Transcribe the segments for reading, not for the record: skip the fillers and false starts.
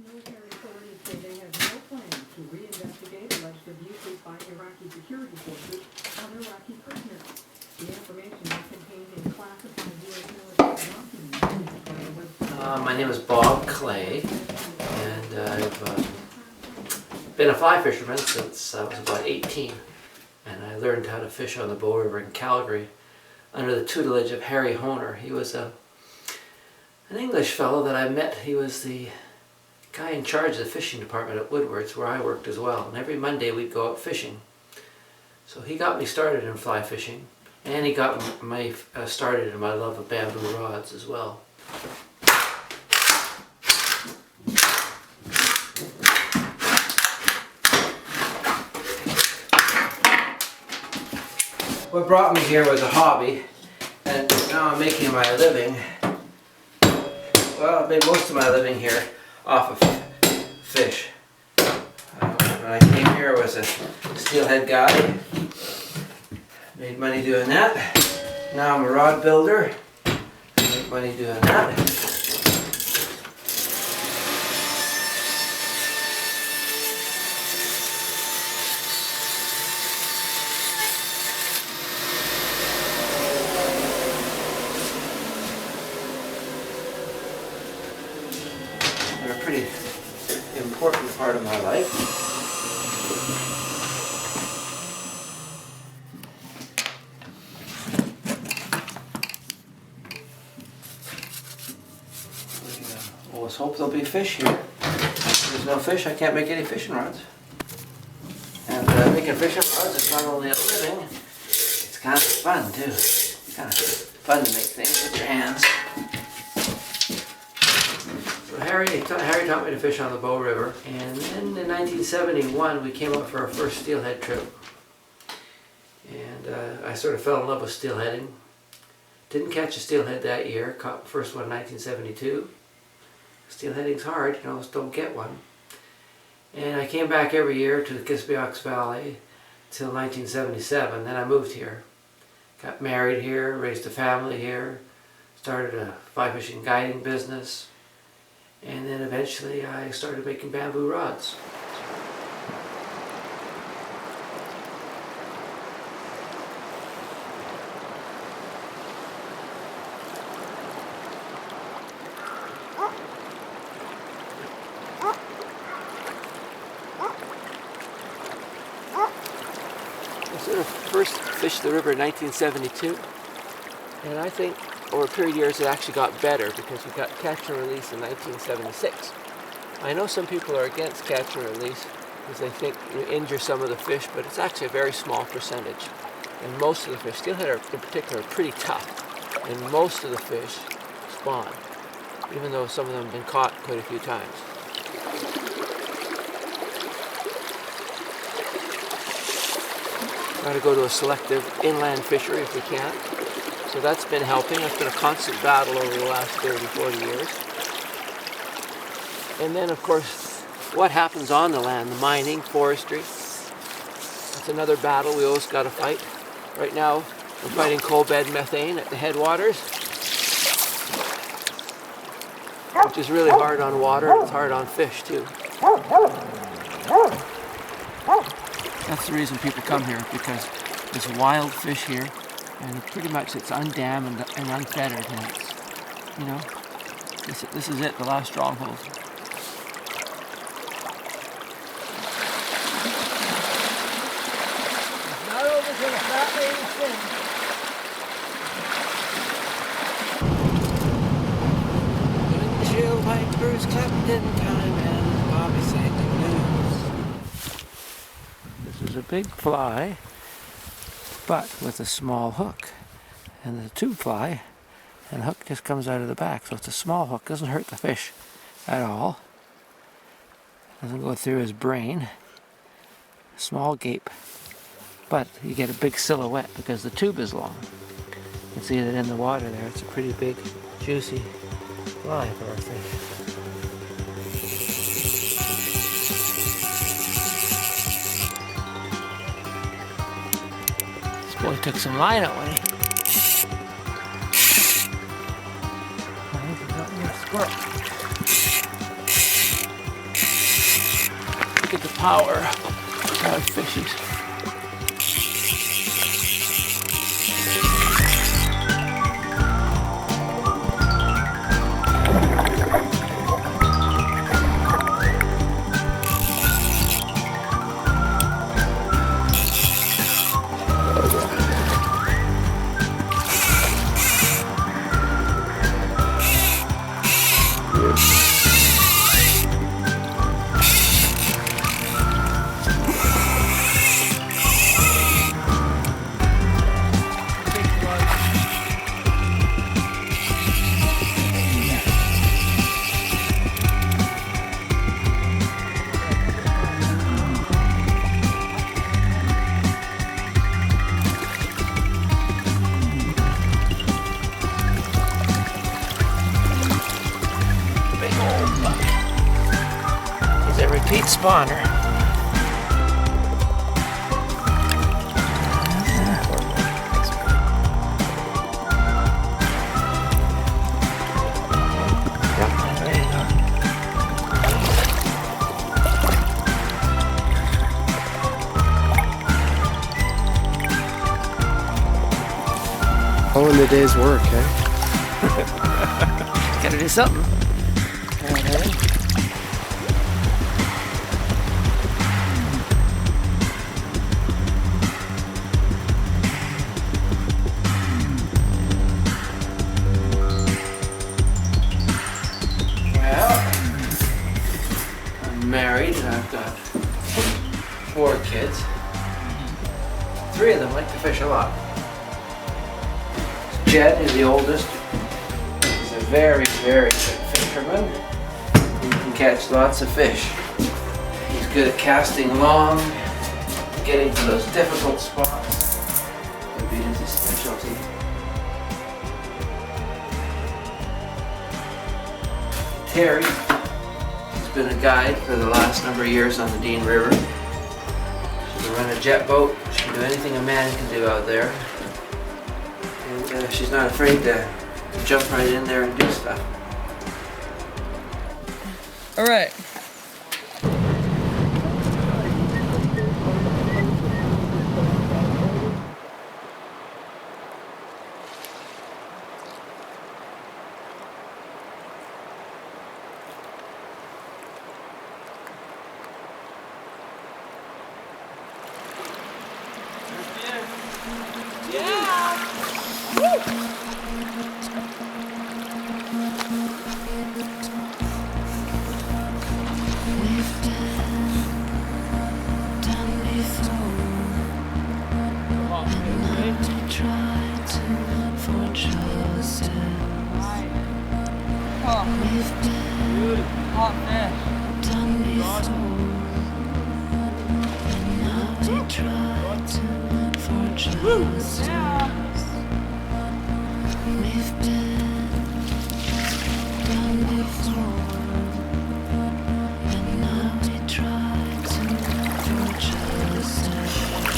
Military authorities say they have no plan to reinvestigate alleged abuses by Iraqi security forces on Iraqi prisoners. The information is contained in classified U.S. military documents. My name is Bob Clay, and I've been a fly fisherman since I was about 18, and I learned how to fish on the Bow River in Calgary under the tutelage of Harry Honer. He was an English fellow that I met. He was the guy in charge of the fishing department at Woodward's, where I worked as well, and every Monday we'd go out fishing. So he got me started in fly fishing, and he got me started in my love of bamboo rods as well. What brought me here was a hobby, and now I'm making my living. Well, I've made most of my living here off of fish. When I came here, I was a steelhead guy. Made money doing that. Now I'm a rod builder. Make money doing that. They're a pretty important part of my life. We always hope there'll be fish here. If there's no fish, I can't make any fishing rods. And making fishing rods is not only a living, it's kind of fun too. It's kind of fun to make things with your hands. So Harry taught me to fish on the Bow River, and then in 1971 we came up for our first steelhead trip. And I sort of fell in love with steelheading. Didn't catch a steelhead that year, caught the first one in 1972. Steelheading's hard, you know, just don't get one. And I came back every year to the Kispiox Valley till 1977. Then I moved here. Got married here, raised a family here, started a fly fishing guiding business, and then eventually I started making bamboo rods. I sort of first fished the river in 1972, and I think over a period of years it actually got better because we got catch and release in 1976. I know some people are against catch and release because they think you injure some of the fish, but it's actually a very small percentage. And most of the fish, steelhead in particular, are pretty tough, and most of the fish spawn, even though some of them have been caught quite a few times. Try to go to a selective inland fishery if we can. So that's been helping. It's been a constant battle over the last 30, 40 years. And then, of course, what happens on the land, the mining, forestry. That's another battle we always got to fight. Right now, we're fighting coal bed methane at the headwaters, which is really hard on water, and it's hard on fish too. That's the reason people come here, because there's wild fish here, and pretty much it's undammed and unfettered, and it's, you know, this is it, the last stronghold. It's not over till the fat lady's finished. Windshield wipers clapped in time, and Bobby sang the blues. This is a big fly, but with a small hook, and the tube fly, and the hook just comes out of the back, so it's a small hook, doesn't hurt the fish at all, doesn't go through his brain, small gape, but you get a big silhouette because the tube is long. You can see that in the water there, it's a pretty big, juicy fly for our fish. Boy took some line out when he got a squirrel. power of fishies. Repeat spawner. All in the day's work, eh? Gotta do something. Married and I've got 4 kids. 3 of them like to fish a lot. Jed is the oldest. He's a very, very good fisherman. He can catch lots of fish. He's good at casting long, getting to those difficult spots. Would be his specialty. Kateri has been a guide for the last number of years on the Dean River. She can run a jet boat. She can do anything a man can do out there. And she's not afraid to jump right in there and do stuff. All right.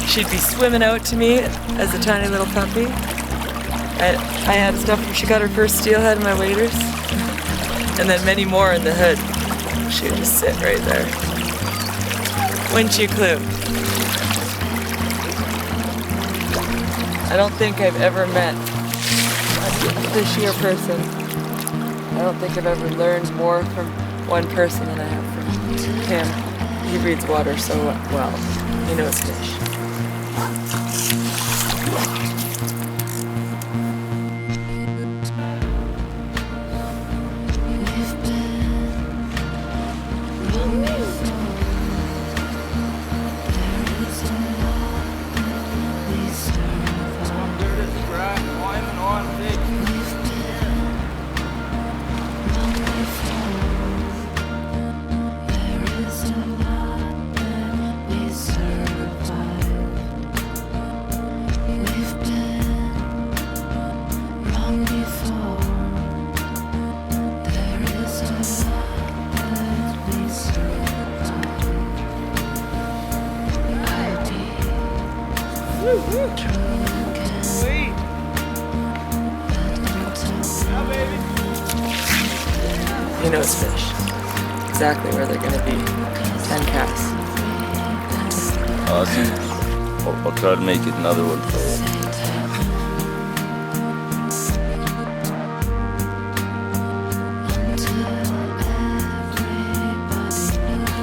She'd be swimming out to me as a tiny little puppy. I had stuff when she got her first steelhead in my waders, and then many more in the hood. She would just sit right there. Wouldn't you, Clue? I don't think I've ever met a fishier person. I don't think I've ever learned more from one person than I have from him. He reads water so well. He knows fish. He knows fish. Exactly where they're gonna be. 10 casts. Awesome. I'll try to make it another one for you.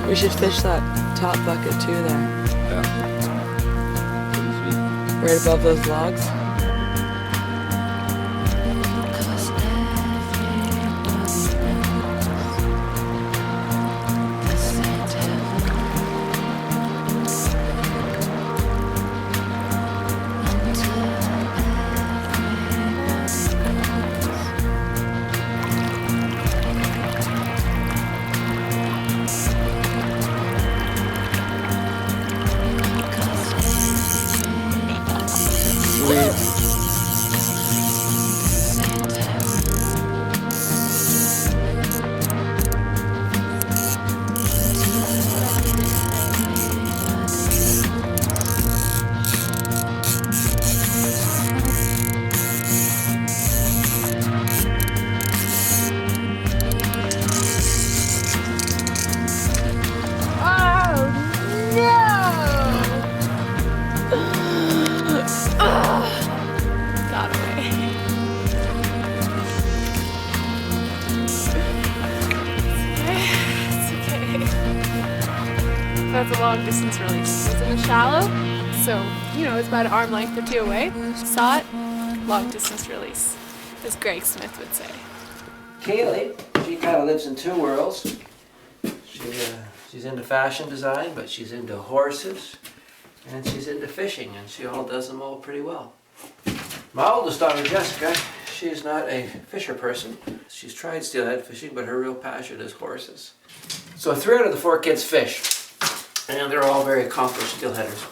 We should fish that top bucket too there. Yeah. Pretty sweet. Right above those logs. That's a long distance release. It's in the shallow, so it's about an arm length or two away. Saw it, long distance release, as Greg Smith would say. Kaili, she kind of lives in two worlds. She's into fashion design, but she's into horses, and she's into fishing, and she all does them all pretty well. My oldest daughter, Jessica, she's not a fisher person. She's tried steelhead fishing, but her real passion is horses. So 3 out of the 4 kids fish, and they're all very accomplished steelheaders.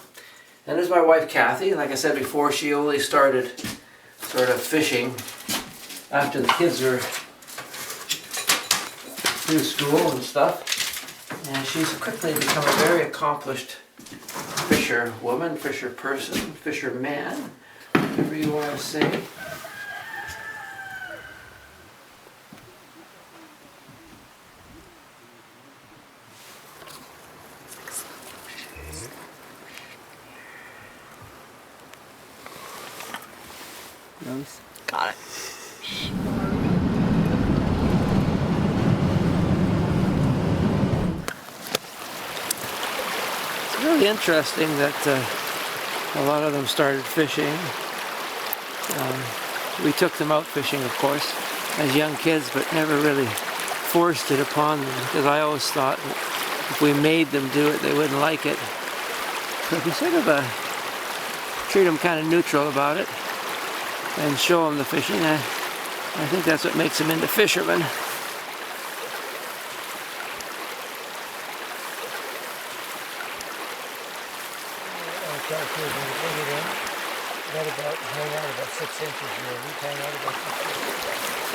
And there's my wife, Kathy. Like I said before, she only started sort of fishing after the kids were through school and stuff. And she's quickly become a very accomplished fisher woman, fisher person, fisher man, whatever you want to say. Nice. Got it. It's really interesting that a lot of them started fishing. We took them out fishing, of course, as young kids, but never really forced it upon them, because I always thought that if we made them do it, they wouldn't like it. So if you sort of treat them kind of neutral about it and show them the fishing, I think that's what makes them into fishermen.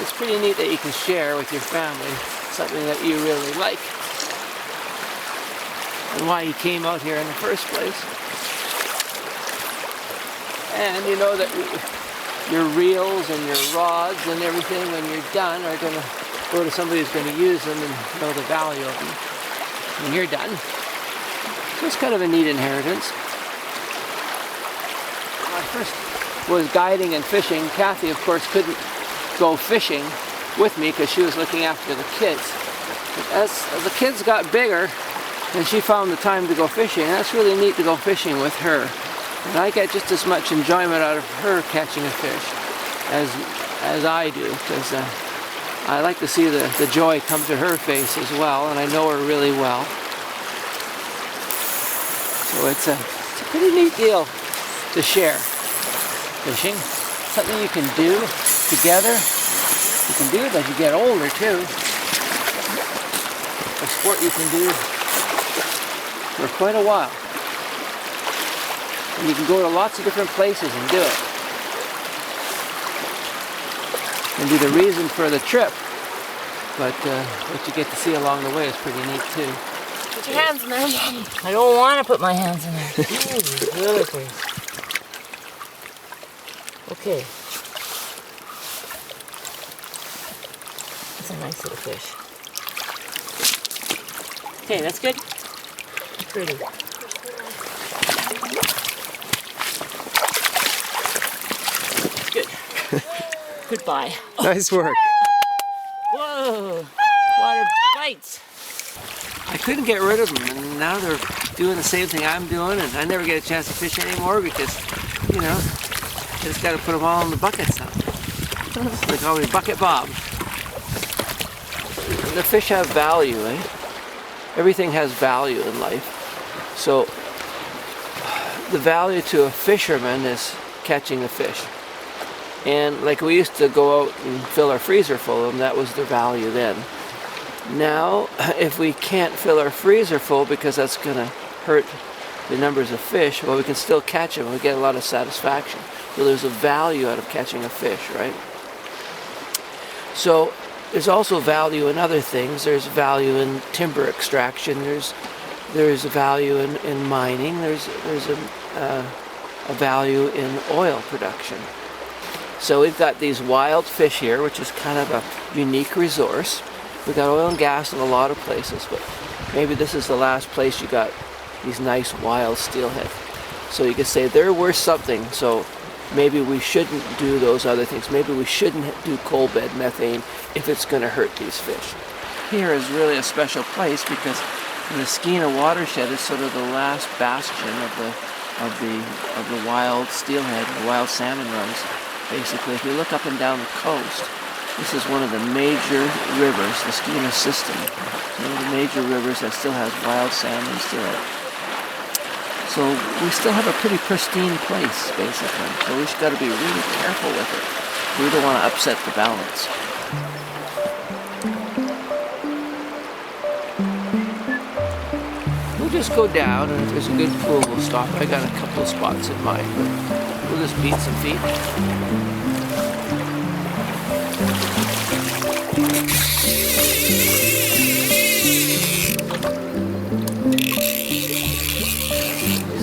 It's pretty neat that you can share with your family something that you really like and why you came out here in the first place. And you know that your reels and your rods and everything when you're done are going to go to somebody who's going to use them and know the value of them when you're done. So it's kind of a neat inheritance. When I first was guiding and fishing, Kathy, of course, couldn't go fishing with me because she was looking after the kids. But as the kids got bigger, then she found the time to go fishing. And that's really neat to go fishing with her. And I get just as much enjoyment out of her catching a fish as I do, because I like to see the joy come to her face as well, and I know her really well. So it's a pretty neat deal to share. Fishing, something you can do together. You can do it as you get older too. A sport you can do for quite a while. And you can go to lots of different places and do it. And be the reason for the trip. But what you get to see along the way is pretty neat too. Put your hands in there. I don't want to put my hands in there. Really please. Okay. That's a nice little fish. Okay, that's good. Pretty. Good. Goodbye. Nice work. Whoa! Water bites. I couldn't get rid of them, and now they're doing the same thing I'm doing, and I never get a chance to fish anymore because, you know, I just got to put them all in the buckets now. They call me Bucket Bob. And the fish have value, eh? Everything has value in life. So the value to a fisherman is catching a fish. And like we used to go out and fill our freezer full of them, that was their value then. Now, if we can't fill our freezer full because that's going to hurt the numbers of fish, well, we can still catch them and we get a lot of satisfaction. So there's a value out of catching a fish, right? So there's also value in other things. There's value in timber extraction. There's a value in mining. There's a value in oil production. So we've got these wild fish here, which is kind of a unique resource. We've got oil and gas in a lot of places, but maybe this is the last place you got these nice wild steelhead. So you could say they're worth something, so maybe we shouldn't do those other things. Maybe we shouldn't do coal bed methane if it's going to hurt these fish. Here is really a special place because the Skeena watershed is sort of the last bastion of the wild steelhead, the wild salmon runs. Basically, if you look up and down the coast, this is one of the major rivers, the Skeena system. It's one of the major rivers that still has wild salmon steelhead. So we still have a pretty pristine place, basically. So we just got to be really careful with it. We don't want to upset the balance. We'll just go down, and if there's a good pool, we'll stop. I got a couple of spots in mind, but we'll just beat some feet.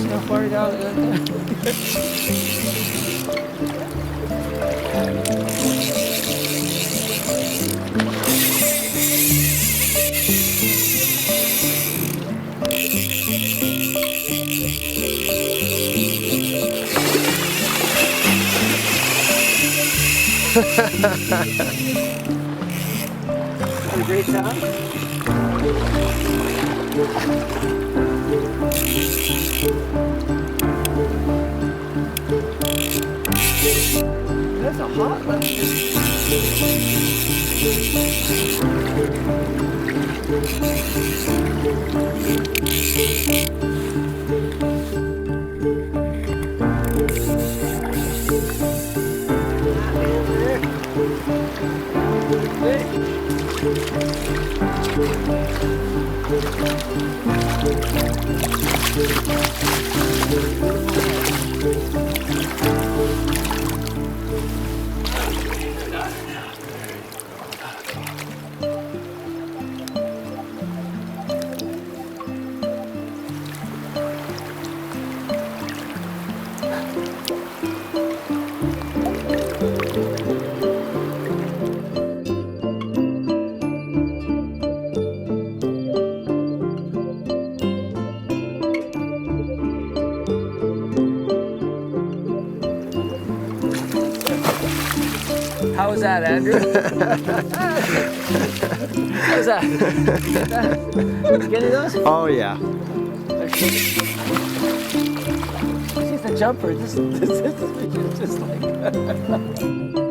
How far down is a great sound? That's a hot one. How was that, Andrew? How was that? Did you get any of those? Oh yeah. This is the jumper. This is just like...